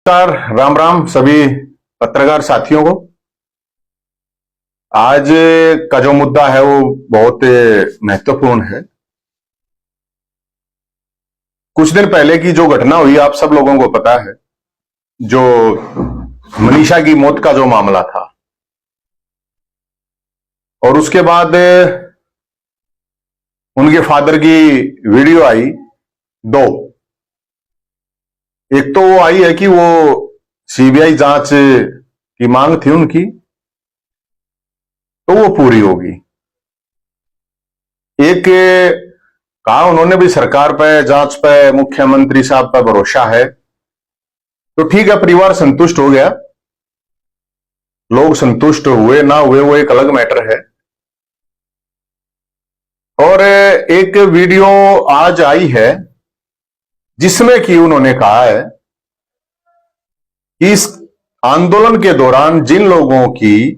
नमस्कार, राम राम सभी पत्रकार साथियों को। आज का जो मुद्दा है वो बहुत महत्वपूर्ण है। कुछ दिन पहले की जो घटना हुई आप सब लोगों को पता है, जो मनीषा की मौत का जो मामला था, और उसके बाद उनके फादर की वीडियो आई दो। एक तो वो आई है कि वो सीबीआई जांच की मांग थी उनकी, तो वो पूरी होगी। एक कहा उन्होंने भी सरकार पे, जांच पे, मुख्यमंत्री साहब पर भरोसा है, तो ठीक है, परिवार संतुष्ट हो गया। लोग संतुष्ट हुए ना हुए वो एक अलग मैटर है। और एक वीडियो आज आई है जिसमें कि उन्होंने कहा है कि इस आंदोलन के दौरान जिन लोगों की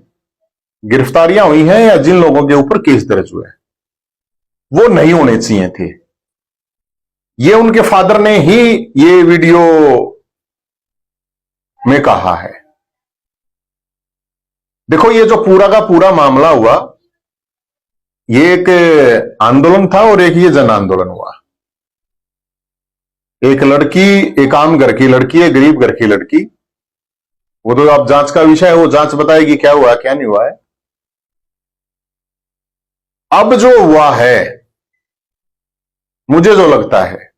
गिरफ्तारियां हुई हैं या जिन लोगों के ऊपर केस दर्ज हुए वो नहीं होने चाहिए थे। ये उनके फादर ने ही ये वीडियो में कहा है। देखो, ये जो पूरा का पूरा मामला हुआ, ये एक आंदोलन था और एक ये जन आंदोलन हुआ। एक लड़की, एक आम घर की लड़की है, गरीब घर की लड़की, वो तो अब जांच का विषय है, वो जांच बताएगी क्या हुआ क्या नहीं हुआ है। अब जो हुआ है, मुझे जो लगता है,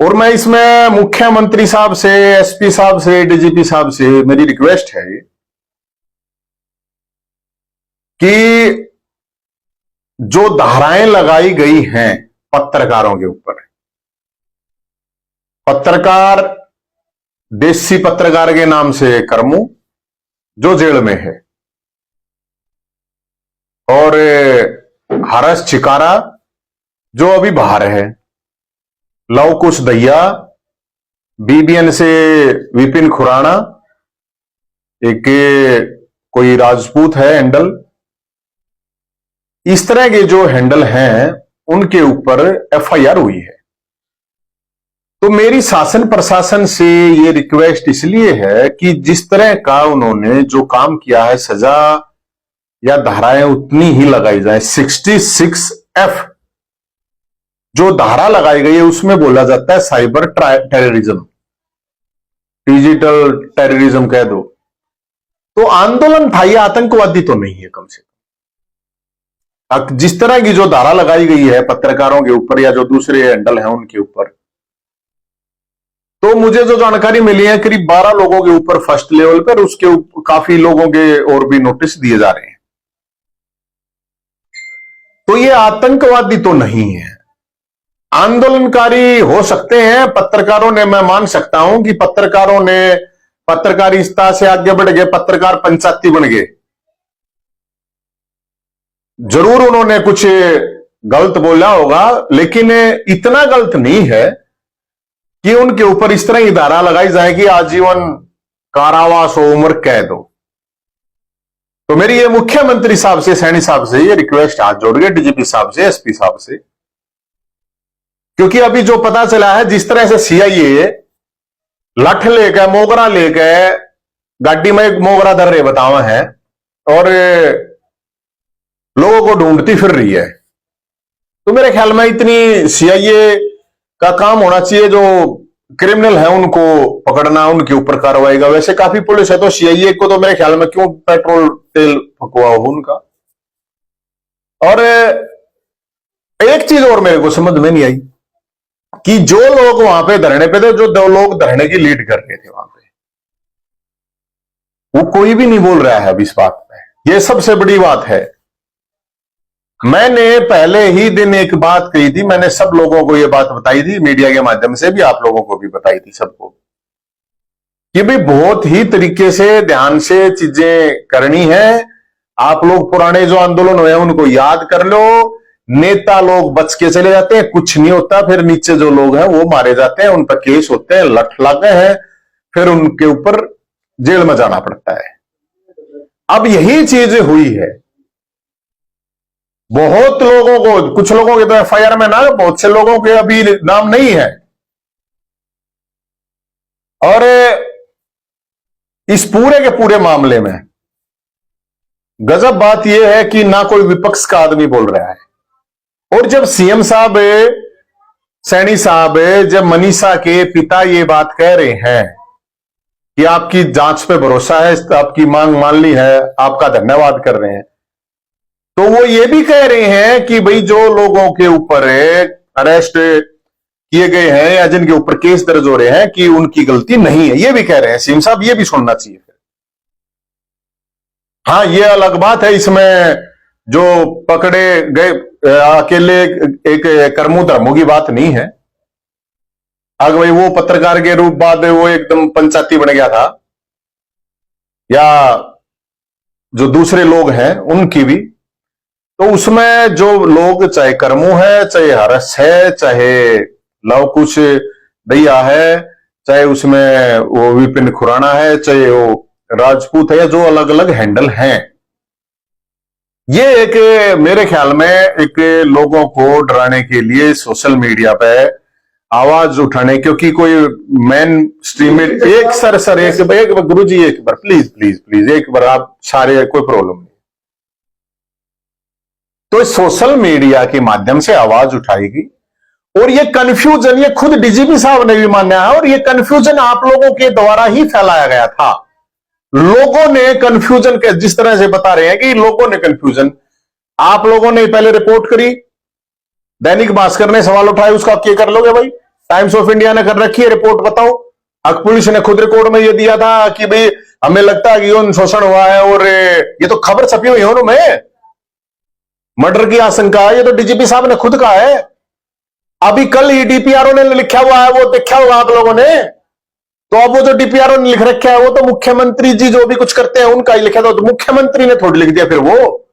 और मैं इसमें मुख्यमंत्री साहब से, एसपी साहब से, डीजीपी साहब से मेरी रिक्वेस्ट है कि जो धाराएं लगाई गई हैं पत्रकारों के ऊपर, पत्रकार देसी पत्रकार के नाम से करमू जो जेल में है, और हरस चिकारा जो अभी बाहर है, लव कुश दहिया, बीबीएन से विपिन खुराना, एक कोई राजपूत है हैंडल, इस तरह के जो हैंडल हैं उनके ऊपर एफआईआर हुई है। तो मेरी शासन प्रशासन से ये रिक्वेस्ट इसलिए है कि जिस तरह का उन्होंने जो काम किया है, सजा या धाराएं उतनी ही लगाई जाए। 66F जो धारा लगाई गई है उसमें बोला जाता है साइबर टेररिज्म, डिजिटल टेररिज्म कह दो। तो आंदोलन था, ये आतंकवादी तो नहीं है कम से कम। जिस तरह की जो धारा लगाई गई है पत्रकारों के ऊपर या जो दूसरे हैंडल हैं उनके ऊपर, तो मुझे जो जानकारी मिली है करीब 12 लोगों के ऊपर फर्स्ट लेवल पर, उसके ऊपर काफी लोगों के और भी नोटिस दिए जा रहे हैं। तो ये आतंकवादी तो नहीं है, आंदोलनकारी हो सकते हैं पत्रकारों ने। मैं मान सकता हूं कि पत्रकारों ने पत्रकारिता से आगे बढ़ गए, पत्रकार पंचायती बन गए, जरूर उन्होंने कुछ गलत बोला होगा, लेकिन इतना गलत नहीं है कि उनके ऊपर इस तरह की धारा लगाई जाए कि आजीवन कारावास हो, उम्र कैद हो। तो मेरी ये मुख्यमंत्री साहब से, सैनी साहब से ये रिक्वेस्ट हाथ जोड़ के, डीजीपी साहब से, एसपी साहब से, क्योंकि अभी जो पता चला है जिस तरह से सीआईए लठ लेकर, मोगरा लेकर गाड़ी में मोगरा धर रहे बतावा है और लोगों को ढूंढती फिर रही है, तो मेरे ख्याल में इतनी सीआईए का काम होना चाहिए जो क्रिमिनल है उनको पकड़ना, उनके ऊपर कार्रवाई का। वैसे काफी पुलिस है, तो सीआईए को तो मेरे ख्याल में क्यों पेट्रोल तेल फकवा हो उनका। और एक चीज और मेरे को समझ में नहीं आई कि जो लोग वहां पे धरने पे थे, जो 2 लोग धरने की लीड कर रहे थे वहां पे, वो कोई भी नहीं बोल रहा है अब इस बात पे। ये सबसे बड़ी बात है। मैंने पहले ही दिन एक बात कही थी, मैंने सब लोगों को ये बात बताई थी, मीडिया के माध्यम से भी आप लोगों को भी बताई थी सबको, कि भाई बहुत ही तरीके से, ध्यान से चीजें करनी है। आप लोग पुराने जो आंदोलन हुए उनको याद कर लो। नेता लोग बच के चले जाते हैं, कुछ नहीं होता, फिर नीचे जो लोग हैं वो मारे जाते हैं, उन पर केस होते हैं, लठ लगे हैं, फिर उनके ऊपर जेल में जाना पड़ता है। अब यही चीज हुई है। बहुत लोगों को, कुछ लोगों के तो एफआईआर में ना, बहुत से लोगों के अभी नाम नहीं है। और इस पूरे के पूरे मामले में गजब बात यह है कि ना कोई विपक्ष का आदमी बोल रहा है। और जब सीएम साहब, सैनी साहब, जब मनीषा के पिता ये बात कह रहे हैं कि आपकी जांच पे भरोसा है, आपकी मांग मान ली है, आपका धन्यवाद कर रहे हैं, तो वो ये भी कह रहे हैं कि भाई जो लोगों के ऊपर अरेस्ट किए गए हैं या जिनके ऊपर केस दर्ज हो रहे हैं कि उनकी गलती नहीं है, ये भी कह रहे हैं सीएम साहब। ये भी सुनना चाहिए फिर। हाँ, ये अलग बात है, इसमें जो पकड़े गए अकेले एक कर्मू धर्मों की बात नहीं है। अगर भाई वो पत्रकार के रूप बाद वो एकदम पंचायती बन गया था, या जो दूसरे लोग हैं उनकी भी, तो उसमें जो लोग चाहे कर्मू है, चाहे हरस है, चाहे लव कुश दैया है, चाहे उसमें वो विपिन खुराना है, चाहे वो राजपूत है, या जो अलग अलग हैंडल हैं, ये एक मेरे ख्याल में एक लोगों को डराने के लिए सोशल मीडिया पे आवाज उठाने, क्योंकि कोई मेन स्ट्रीम एक गुरु जी एक बार प्लीज प्लीज प्लीज एक बार आप सारे, कोई प्रॉब्लम नहीं, तो सोशल मीडिया के माध्यम से आवाज उठाएगी। और ये कंफ्यूजन, ये खुद डीजीपी साहब ने भी माना है, और ये कंफ्यूजन आप लोगों के द्वारा ही फैलाया गया था। लोगों ने कंफ्यूजन के, जिस तरह से बता रहे हैं कि लोगों ने कंफ्यूजन, आप लोगों ने पहले रिपोर्ट करी, दैनिक भास्कर ने सवाल उठाए, उसका क्या कर लोगे भाई? टाइम्स ऑफ इंडिया ने कर रखी है रिपोर्ट, बताओ। अब पुलिस ने खुद रिकॉर्ड में ये दिया था कि भाई हमें लगता है कि यौन शोषण हुआ है, और ये तो खबर छपी हुई है उनमें, मर्डर की आशंका है, ये तो डीजीपी साहब ने खुद कहा है। अभी कल ही डीपीआरओ ने लिखा हुआ है, वो देखा होगा आप लोगों ने। तो अब वो जो डीपीआरओ ने लिख रखा है वो तो मुख्यमंत्री जी जो भी कुछ करते हैं उनका ही लिखा था, तो मुख्यमंत्री ने थोड़ी लिख दिया फिर वो,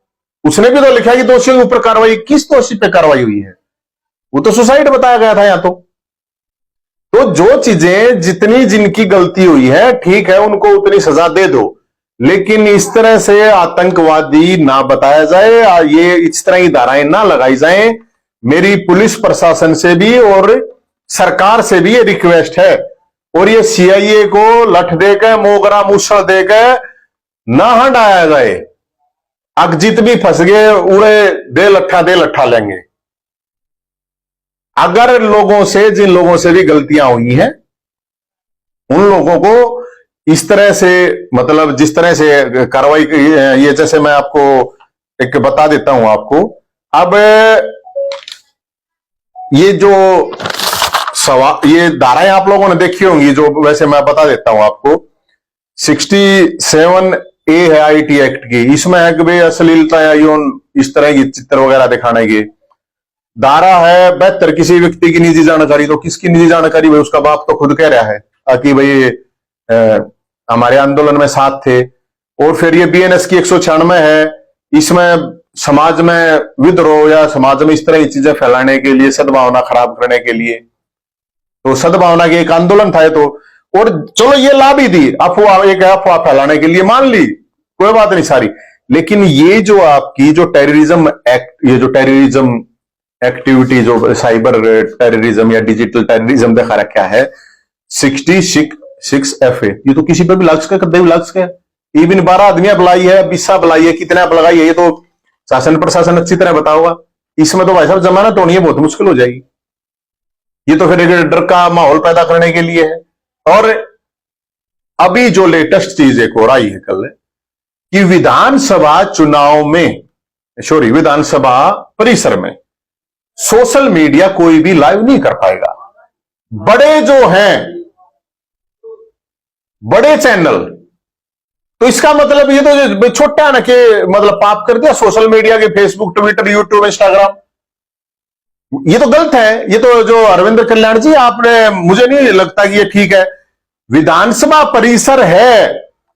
उसने भी तो लिखा कि दोषियों के ऊपर कार्रवाई। किस दोषी पे कार्रवाई हुई है? वो तो सुसाइड बताया गया था यहां। तो जो चीजें जितनी जिनकी गलती हुई है, ठीक है, उनको उतनी सजा दे दो, लेकिन इस तरह से आतंकवादी ना बताया जाए, ये इस तरह की धाराएं ना लगाई जाएं। मेरी पुलिस प्रशासन से भी और सरकार से भी ये रिक्वेस्ट है, और ये सीआईए को लठ देकर, मोगरा मूसल देकर ना हटाया जाए। अगजित भी फंस गए, उड़े दे लट्ठा लेंगे। अगर लोगों से, जिन लोगों से भी गलतियां हुई हैं, उन लोगों को इस तरह से, मतलब जिस तरह से कार्रवाई, ये जैसे मैं आपको एक बता देता हूं आपको। अब ये जो ये धाराएं आप लोगों ने देखी होंगी, जो वैसे मैं बता देता हूं आपको। 67A है आईटी एक्ट की, इसमें है कि भाई अश्लीलता या यौन इस तरह की चित्र वगैरह दिखाने की। धारा है 72, किसी व्यक्ति की निजी जानकारी। तो किसकी निजी जानकारी? भाई उसका बाप तो खुद कह रहा है कि भाई हमारे आंदोलन में साथ थे। और फिर ये बीएनएस की 196 है, इसमें समाज में विद्रोह या समाज में इस तरह की चीजें फैलाने के लिए, सद्भावना खराब करने के लिए, तो सद्भावना के एक आंदोलन था तो। और चलो ये ला भी दी, अफवाह, एक अफवाह फैलाने के लिए मान ली, कोई बात नहीं सारी। लेकिन ये जो आपकी जो टेररिज्म एक्ट, ये जो टेररिज्म एक्टिविटी, जो साइबर टेररिज्म या डिजिटल टेररिज्म दिखा रखा है 66FA, ये तो किसी पर भी लग सके, कभी भी लग सके। इवन 12 आदमियां बुलाई है, 20 बुलाई है, कितना बुलाई है, ये तो शासन प्रशासन अच्छी तरह बताओगा। इसमें तो भाई साहब जमानत होनी है बहुत मुश्किल हो जाएगी। ये तो फिर एक डर का माहौल पैदा करने के लिए है। और अभी जो लेटेस्ट चीज एक और आई है कल, कि विधानसभा चुनाव में, सॉरी, विधानसभा परिसर में सोशल मीडिया कोई भी लाइव नहीं कर पाएगा। बड़े जो हैं, बड़े चैनल, तो इसका मतलब ये तो छोटा है ना, कि मतलब पाप कर दिया सोशल मीडिया के, फेसबुक, ट्विटर, यूट्यूब, इंस्टाग्राम। ये तो गलत है। ये तो जो अरविंद कल्याण जी आपने, मुझे नहीं लगता कि ये ठीक है। विधानसभा परिसर है,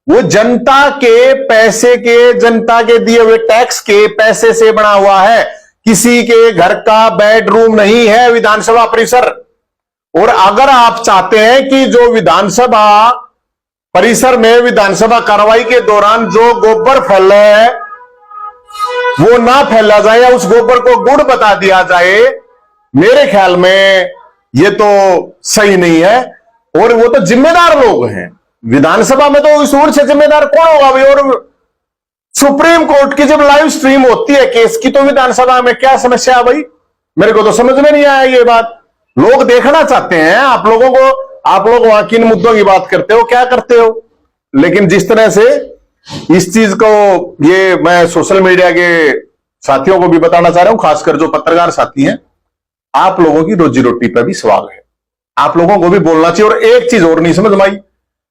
वो जनता के पैसे के, जनता के दिए हुए टैक्स के पैसे से बना हुआ है। किसी के घर का बेडरूम नहीं है विधानसभा परिसर। और अगर आप चाहते हैं कि जो विधानसभा परिसर में विधानसभा कार्रवाई के दौरान जो गोबर फैला है वो ना फैला जाए, या उस गोबर को गुड़ बता दिया जाए, मेरे ख्याल में ये तो सही नहीं है। और वो तो जिम्मेदार लोग हैं। विधानसभा में तो इस ओर से जिम्मेदार कौन होगा भाई? और सुप्रीम कोर्ट की जब लाइव स्ट्रीम होती है केस की, तो विधानसभा में क्या समस्या है भाई? मेरे को तो समझ में नहीं आया ये बात। लोग देखना चाहते हैं आप लोगों को, आप लोग वहां किन मुद्दों की बात करते हो, क्या करते हो। लेकिन जिस तरह से इस चीज को, ये मैं सोशल मीडिया के साथियों को भी बताना चाह रहा हूं, खासकर जो पत्रकार साथी हैं, आप लोगों की रोजी रोटी पर भी सवाल है, आप लोगों को भी बोलना चाहिए। और एक चीज और नहीं समझ में आई,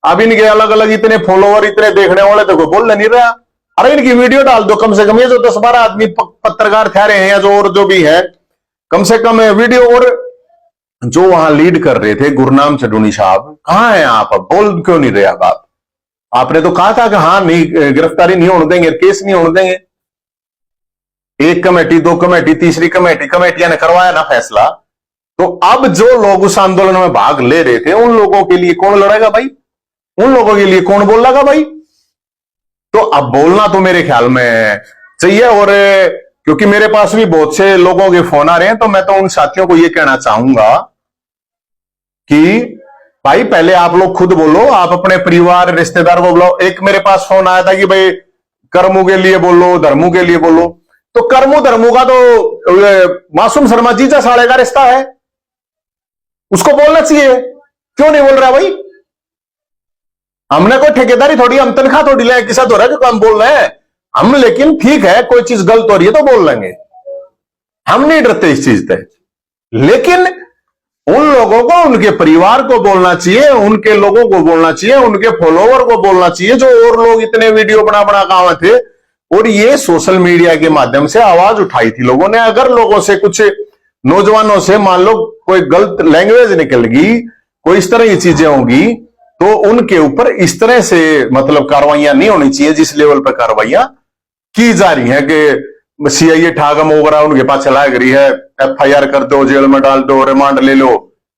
अब इनके अलग अलग इतने फॉलोवर, इतने देखने वाले तो कोई बोल नहीं रहा। अरे इनकी वीडियो डाल दो कम से कम, ये जो 10-12 आदमी पत्रकार ठहरे हैं या जो और जो भी है, कम से कम वीडियो। और जो वहां लीड कर रहे थे गुरनाम चडूनी साहब, कहां हैं आप? अब बोल क्यों नहीं रहे आप? आपने तो कहा था कि हाँ नहीं, गिरफ्तारी नहीं होने देंगे, केस नहीं होने देंगे। एक कमेटी, दो कमेटी, तीसरी कमेटी, कमेटियां ने करवाया ना फैसला। तो अब जो लोग उस आंदोलन में भाग ले रहे थे, उन लोगों के लिए कौन लड़ेगा भाई? उन लोगों के लिए कौन बोल रहा भाई? तो अब बोलना तो मेरे ख्याल में चाहिए। और क्योंकि मेरे पास भी बहुत से लोगों के फोन आ रहे हैं, तो मैं तो उन साथियों को यह कहना चाहूंगा कि भाई पहले आप लोग खुद बोलो, आप अपने परिवार रिश्तेदार को बुलाओ। एक मेरे पास फोन आया था कि भाई कर्मों के लिए बोलो, धर्मों के लिए बोलो। तो कर्मों धर्मों का तो मासूम शर्मा जीजा साले का रिश्ता है, उसको बोलना चाहिए, क्यों नहीं बोल रहा भाई? हमने कोई ठेकेदारी थोड़ी, हम तनख्वाह थोड़ी ले किसा तो रहा है जो हम बोल रहे हैं हम। लेकिन ठीक है, कोई चीज गलत हो रही है तो बोल लेंगे, हम नहीं डरते इस चीज से। लेकिन उन लोगों को, उनके परिवार को बोलना चाहिए, उनके लोगों को बोलना चाहिए, उनके फॉलोवर को बोलना चाहिए, जो और लोग इतने वीडियो बना बना कहा थे। और ये सोशल मीडिया के माध्यम से आवाज उठाई थी लोगों ने। अगर लोगों से, कुछ नौजवानों से मान लो कोई गलत लैंग्वेज निकल गई, कोई इस तरह की चीजें होंगी, तो उनके ऊपर इस तरह से मतलब कार्रवाइयां नहीं होनी चाहिए जिस लेवल पर कार्रवाइयां की जा रही हैं कि सीआईए ठागम वगैरह उनके पास चला गई है, एफआईआर कर दो, जेल में डाल दो, रिमांड ले लो।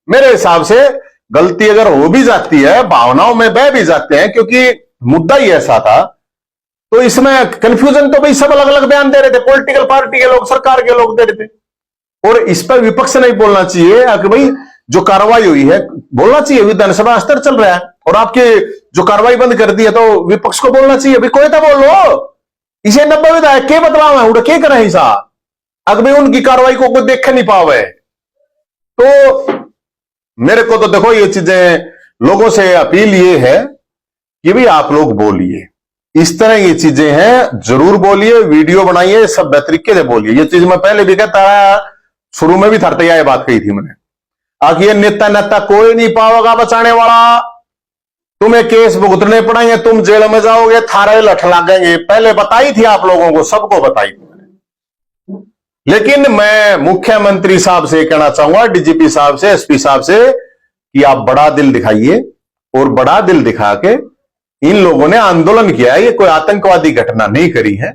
मेरे हिसाब से गलती अगर हो भी जाती है, भावनाओं में बह भी जाते हैं, क्योंकि मुद्दा ही ऐसा था। तो इसमें कंफ्यूजन तो भाई सब अलग अलग बयान दे रहे थे, पॉलिटिकल पार्टी के लोग, सरकार के लोग दे रहे थे। और इस पर विपक्ष नहीं बोलना चाहिए कि भाई जो कार्रवाई हुई है, बोलना चाहिए विधानसभा स्तर चल रहा है और आपके जो कार्रवाई बंद कर दी है, तो विपक्ष को बोलना चाहिए भाई कोई तो बोलो, इसे 90 विधायक के बदलाव है, उड़ा के करें ऐसा, अगर भाई उनकी कार्रवाई को कोई देख नहीं पावे। तो मेरे को तो देखो, ये चीजें लोगों से अपील ये है कि भाई आप लोग बोलिए, इस तरह ये चीजें हैं, जरूर बोलिए, वीडियो बनाइए, सब बेतरीके से बोलिए। ये चीज मैं पहले भी कहता है, शुरू में भी थरतैया ये बात कही थी मैंने, आखिर ये नेता नेता कोई नहीं पाओगा बचाने वाला, तुम्हें केस भुगतने पड़ेंगे, तुम जेल में जाओगे, थारे लठ लागेंगे। पहले बताई थी आप लोगों को, सबको बताई थी मैंने। लेकिन मैं मुख्यमंत्री साहब से कहना चाहूंगा, डीजीपी साहब से, एसपी साहब से, कि आप बड़ा दिल दिखाइए। और बड़ा दिल दिखा के, इन लोगों ने आंदोलन किया है, ये कोई आतंकवादी घटना नहीं करी है।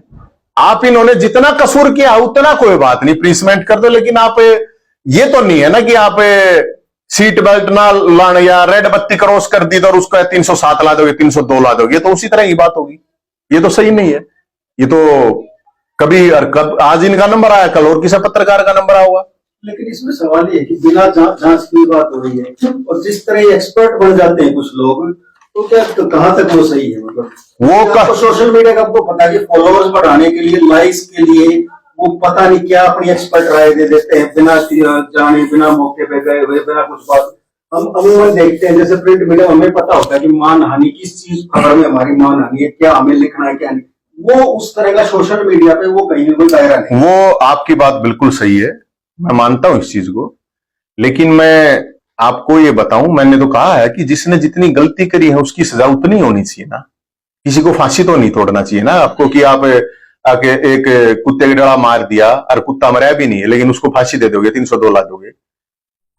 आप इन्होंने जितना कसूर किया उतना कोई बात नहीं, प्लीसमेंट कर दो। लेकिन आप ये तो नहीं है ना कि आप सीट बेल्ट ना लाने या रेड बत्ती क्रॉस कर दी तो उसको 307 ला दोगे, 302 ला दोगे, तो उसी तरह की बात होगी। ये तो सही नहीं है। ये तो कभी आज इनका नंबर आया, कल और किसी पत्रकार का नंबर आया। लेकिन इसमें सवाल ये है कि बिना जांच की बात हो रही है, और जिस तरह एक्सपर्ट बन जाते हैं कुछ लोग, तो क्या तो कहां तक वो सही है? मतलब वो सोशल मीडिया का आपको पता है कि फॉलोअर्स बढ़ाने के लिए, लाइक्स के लिए, वो पता नहीं क्या अपनी एक्सपर्ट राय दे देते हैं, बिना जाने, बिना मौके पे गए हुए, बिना कुछ बात। हम अमूमन देखते हैं, जैसे प्रिंट मीडिया, हमें पता होता है कि मानहानि किस चीज, खबर में हमारी मानहानि है, क्या हमें लिखना है क्या नहीं। वो उस तरह का सोशल मीडिया पे वो कहीं भी दायरा नहीं। वो आपकी बात बिल्कुल सही है, मैं मानता हूं इस चीज को। लेकिन मैं आपको ये बताऊं, मैंने तो कहा है कि जिसने जितनी गलती करी है उसकी सजा उतनी होनी चाहिए ना। किसी को फांसी तो नहीं तोड़ना चाहिए ना आपको, कि आप आके एक कुत्ते की डड़ा मार दिया और कुत्ता मरा भी नहीं है, लेकिन उसको फांसी दे दोगे, 302 ला दोगे।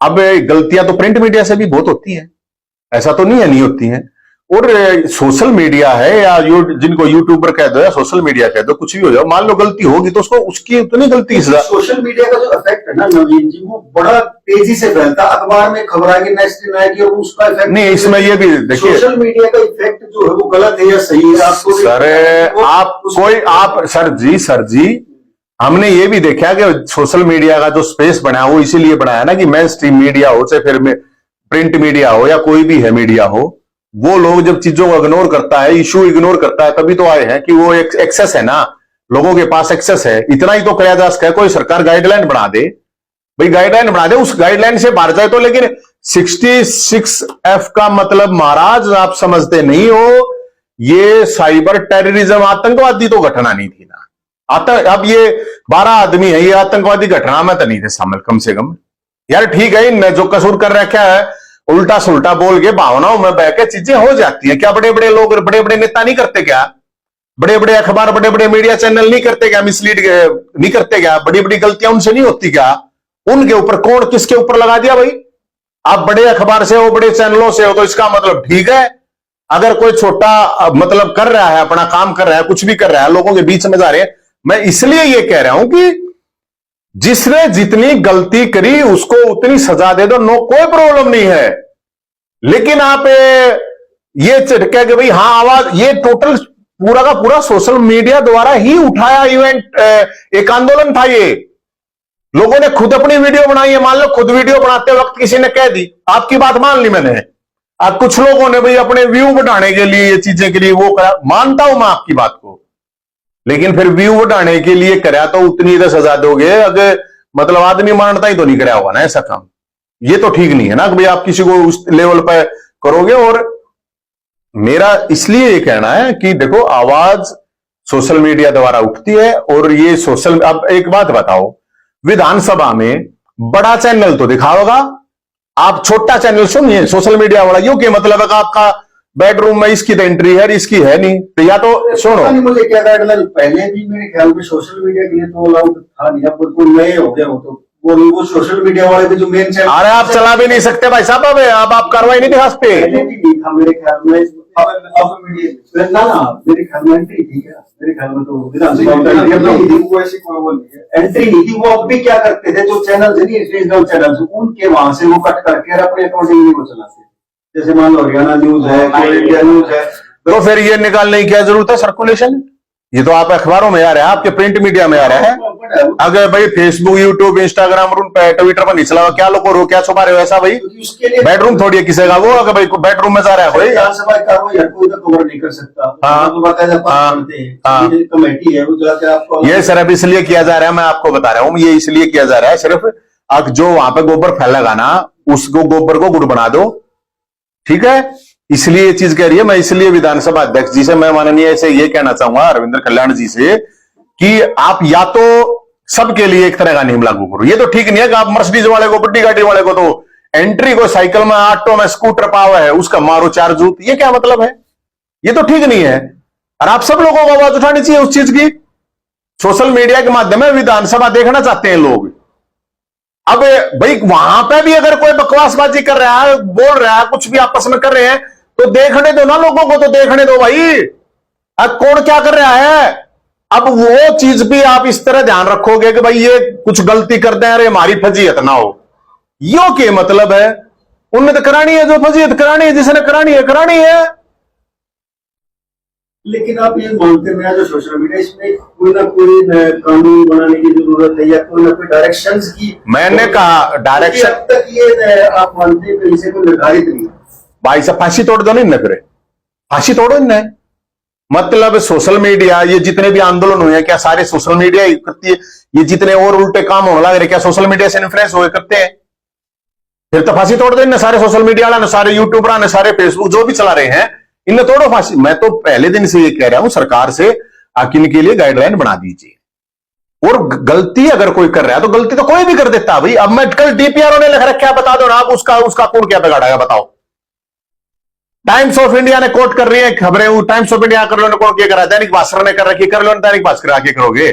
अब गलतियां तो प्रिंट मीडिया से भी बहुत होती है, ऐसा तो नहीं है नहीं होती हैं। और सोशल मीडिया है, या जिनको यूट्यूबर कह दो या सोशल मीडिया कह दो, कुछ भी हो जाओ, मान लो गलती होगी तो उसको उसकी उतनी गलती की सजा। सोशल मीडिया का जो इफेक्ट है ना नवीन जी, वो बड़ा तेजी से फैलता। अखबार में खबर आएगी, नेक्स्ट दिन आएगी, और उसका इफेक्ट नहीं। इसमें ये भी देखिए, सोशल मीडिया का इफेक्ट जो है वो गलत है या सही है आपको? सर जी हमने ये भी देखा कि सोशल मीडिया का जो स्पेस बना वो इसीलिए बनाया ना कि मेन स्ट्रीम मीडिया हो, चाहे फिर प्रिंट मीडिया हो या कोई भी है मीडिया हो, वो लोग जब चीजों को इग्नोर करता है, इशू इग्नोर करता है, तभी तो आए हैं कि वो एक एक्सेस है ना, लोगों के पास एक्सेस है। इतना ही तो किया जा सकता है, कोई सरकार गाइडलाइन बना दे, भाई गाइडलाइन बना दे, उस गाइडलाइन से बाहर जाए तो। लेकिन 66F का मतलब महाराज आप समझते नहीं हो, ये साइबर टेररिज्म, आतंकवादी तो घटना नहीं थी ना। अब ये 12 आदमी है, ये आतंकवादी घटना में तो नहीं थे शामिल कम से कम। यार ठीक है, इनने जो कसूर कर रखा है, उल्टा सुल्टा बोल के भावनाओं में बह के चीजें हो जाती हैं। क्या बड़े बड़े लोग, बड़े बड़े नेता नहीं करते क्या? बड़े बड़े अखबार, बड़े बड़े मीडिया चैनल नहीं करते क्या? मिसलीड नहीं करते क्या? बड़ी बड़ी गलतियां उनसे नहीं होती क्या? उनके ऊपर कौन किसके ऊपर लगा दिया भाई? आप बड़े अखबार से हो, बड़े चैनलों से हो, तो इसका मतलब ठीक है। अगर कोई छोटा मतलब कर रहा है, अपना काम कर रहा है, कुछ भी कर रहा है, लोगों के बीच में जा रहे हैं, मैं इसलिए ये कह रहा हूं कि जिसने जितनी गलती करी उसको उतनी सजा दे दो, नो कोई प्रॉब्लम नहीं है। लेकिन आप ये कह के भाई हाँ आवाज, ये टोटल पूरा का पूरा सोशल मीडिया द्वारा ही उठाया इवेंट, एक आंदोलन था ये। लोगों ने खुद अपनी वीडियो बनाई है। मान लो खुद वीडियो बनाते वक्त किसी ने कह दी, आपकी बात मान ली मैंने, अब कुछ लोगों ने भाई अपने व्यू बढ़ाने के लिए, ये चीजें के लिए वो करा, मानता हूं मैं आपकी बात को, लेकिन फिर व्यू बढ़ाने के लिए करा तो उतनी तो सजा दोगे। अगर मतलब आदमी मानता ही तो नहीं करा होगा ना ऐसा काम। ये तो ठीक नहीं है ना कि भाई आप किसी को उस लेवल पर करोगे। और मेरा इसलिए ये कहना है कि देखो, आवाज सोशल मीडिया द्वारा उठती है। और ये सोशल, अब एक बात बताओ, विधानसभा में बड़ा चैनल तो दिखा होगा, आप छोटा चैनल सुनिए सोशल मीडिया वाला, यूं के मतलब है कि आपका बेडरूम में इसकी तो एंट्री है, इसकी है नहीं, तो या तो सुनो। मुझे क्या गाइडलाइन पहले भी मेरे ख्याल में सोशल मीडिया के लिए तो अलाउड था नहीं, अब बिल्कुल नए हो गया हो तो वो सोशल मीडिया वाले भी जो मेन चैनल, अरे आप चला भी नहीं सकते भाई साहब, अब आप कार्रवाई नहीं दिखा सकते। नहीं था मेरे ख्याल में। अब मीडिया ना मेरे ख्याल में एंट्री थी क्या? मेरे ख्याल में तो विधानसभा एंट्री नहीं थी। वो अब भी क्या करते थे, जो चैनल रीजनल चैनल उनके वहां से वो कट करके अपने अकॉर्डिंगली वो चलाते, जैसे मान लो हरियाणा न्यूज है, इंडिया न्यूज है, तो फिर ये निकालने की क्या जरूरत है सर्कुलेशन? ये तो आप अखबारों में आ रहा है, आपके प्रिंट मीडिया में आ रहा है। अगर भाई फेसबुक, यूट्यूब, इंस्टाग्राम, उन पे ट्विटर पर नहीं चला, क्या लोग रो, क्या छुपा रहे हो ऐसा भाई? बेडरूम थोड़ी है किसी का वो, अगर भाई बेडरूम में जा रहा है भाई, विधानसभा कार्रवाई हर कोई तो कवर नहीं कर सकता। कमेटी है वो जाके आपको, ये सिर्फ इसलिए किया जा रहा है, मैं आपको बता रहा हूँ, ये इसलिए किया जा रहा है सिर्फ, अब जो वहां पे गोबर फैलेगा ना, उसको गोबर को गुड़ बना दो, ठीक है? इसलिए ये चीज कह रही है। मैं इसलिए विधानसभा अध्यक्ष जी से, मैं माननीय से ये कहना चाहूंगा, रविंद्र कल्याण जी से, कि आप या तो सबके लिए एक तरह का नियम लागू करो। ये तो ठीक नहीं है कि आप मर्सिडीज वाले को, बड़ी गाड़ी वाले को तो एंट्री को साइकिल में, ऑटो में, स्कूटर पावा है, उसका मारो 4 जूत, ये क्या मतलब है? ये तो ठीक नहीं है। और आप सब लोगों को आवाज उठानी चाहिए उस चीज की। सोशल मीडिया के माध्यम में विधानसभा देखना चाहते हैं लोग। अब भाई वहां पे भी अगर कोई बकवासबाजी कर रहा है, बोल रहा है, कुछ भी आपस में कर रहे हैं, तो देखने दो ना, लोगों को तो देखने दो भाई। अब कौन क्या कर रहा है? अब वो चीज भी आप इस तरह ध्यान रखोगे कि भाई ये कुछ गलती कर दे, अरे हमारी फजीयत ना हो, यो के मतलब है? उनने तो करानी है, जो फजीयत करानी है, जिसने करानी है करानी है। लेकिन आप ये मानते हैं जो सोशल मीडिया, इसमें कोई ना कोई कानून बनाने की जरूरत है, या कोई ना कोई डायरेक्शंस की? मैंने कहा डायरेक्शन, अब तक ये आप मानते हैं इसे कोई निर्धारित नहीं भाई साहब, फांसी तोड़ दो नहीं फिर, फांसी तोड़ो इन्हें। मतलब सोशल मीडिया, ये जितने भी आंदोलन हुए हैं, क्या सारे सोशल मीडिया ही करती है? ये जितने और उल्टे काम होने लग रहे, क्या सोशल मीडिया से इन्फ्लुएंस हुए करते हैं? फिर तो फांसी तोड़ दो इन्हें, सारे सोशल मीडिया वाला, सारे यूट्यूबर ने, सारे फेसबुक जो भी चला रहे हैं, इन्हें तोड़ो फांसी। मैं तो पहले दिन से ये कह रहा हूं सरकार से, इनके लिए गाइडलाइन बना दीजिए। और गलती अगर कोई कर रहा है तो गलती तो कोई भी कर देता है भाई। अब मैं कल डीपीआरओ ने लिख रखा है, बता दो ना आप, उसका कौन क्या बिगाड़ेगा बताओ? टाइम्स ऑफ इंडिया ने कोट कर रही है खबरें, टाइम्स ऑफ इंडिया कर लो, कौन क्या करा? दैनिक भास्कर ने कर रखी, कर लो, दैनिक भास्कर आके करोगे।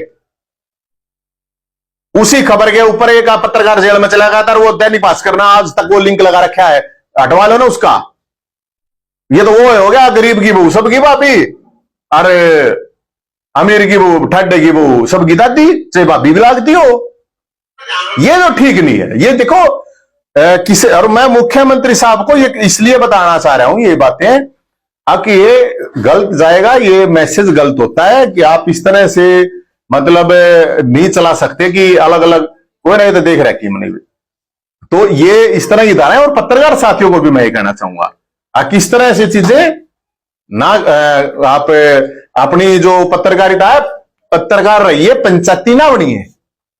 उसी खबर के ऊपर एक पत्रकार जेल में चला गया था, वो दैनिक भास्कर ने आज तक वो लिंक लगा रखा है, हटवा लो ना उसका। ये तो वो हो गया गरीब की बहू सबकी भाभी, अरे अमीर की बहू, ठड्डे की बहू सबकी दादी, चाहे भाभी भी लागती हो। ये तो ठीक नहीं है। ये देखो किसे, और मैं मुख्यमंत्री साहब को ये इसलिए बताना चाह रहा हूं ये बातें, कि ये गलत जाएगा, ये मैसेज गलत होता है कि आप इस तरह से मतलब नहीं चला सकते कि अलग अलग, कोई नहीं तो देख रहा है कि मैंने तो ये इस तरह की धाराएं, और पत्रकार साथियों को भी मैं ये कहना चाहूंगा किस तरह ऐसी चीजें ना आप अपनी जो पत्रकारिता है, पत्रकार रहिए, पंचायती ना बनिए।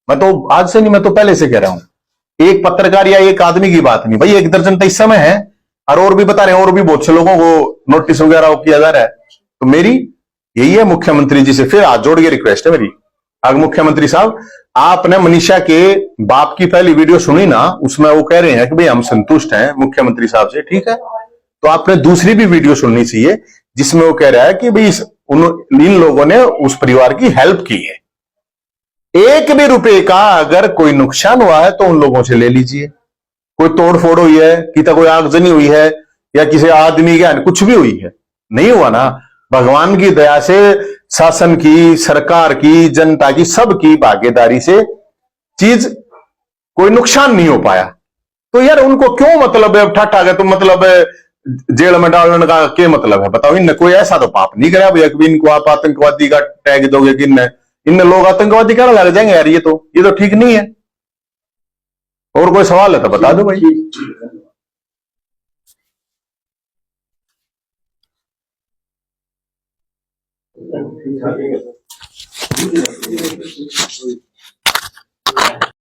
मैं तो आज से नहीं, मैं तो पहले से कह रहा हूं, एक पत्रकार या एक आदमी की बात नहीं भाई, 1 दर्जन तो इस समय है, और भी बता रहे हैं, और भी बहुत से लोगों को नोटिस वगैरह किया जा रहा है। तो मेरी यही है मुख्यमंत्री जी से फिर हाथ जोड़ के रिक्वेस्ट है मेरी, अगर मुख्यमंत्री साहब आपने मनीषा के बाप की पहली वीडियो सुनी ना, उसमें वो कह रहे हैं कि भाई हम संतुष्ट हैं मुख्यमंत्री साहब से, ठीक है, तो आपने दूसरी भी वीडियो सुननी चाहिए जिसमें वो कह रहा है कि भाई इन लोगों ने उस परिवार की हेल्प की है, 1 भी रुपए का अगर कोई नुकसान हुआ है तो उन लोगों से ले लीजिए। कोई तोड़फोड़ हुई है, किसी कोई आगजनी हुई है, या किसी आदमी के कुछ भी हुई है, नहीं हुआ ना, भगवान की दया से, शासन की, सरकार की, जनता की, सबकी भागीदारी से चीज कोई नुकसान नहीं हो पाया। तो यार उनको क्यों मतलब है ठाठा गया, तो मतलब जेल में डालने का क्या मतलब है बताओ। इनने कोई ऐसा तो पाप नहीं कराया भैया कि इनको आप आतंकवादी का टैग दोगे, कि इनने लोग आतंकवादी कहने लग जाएंगे यार, ये तो ठीक नहीं है। और कोई सवाल है तो बता दो भाई। ठीक है।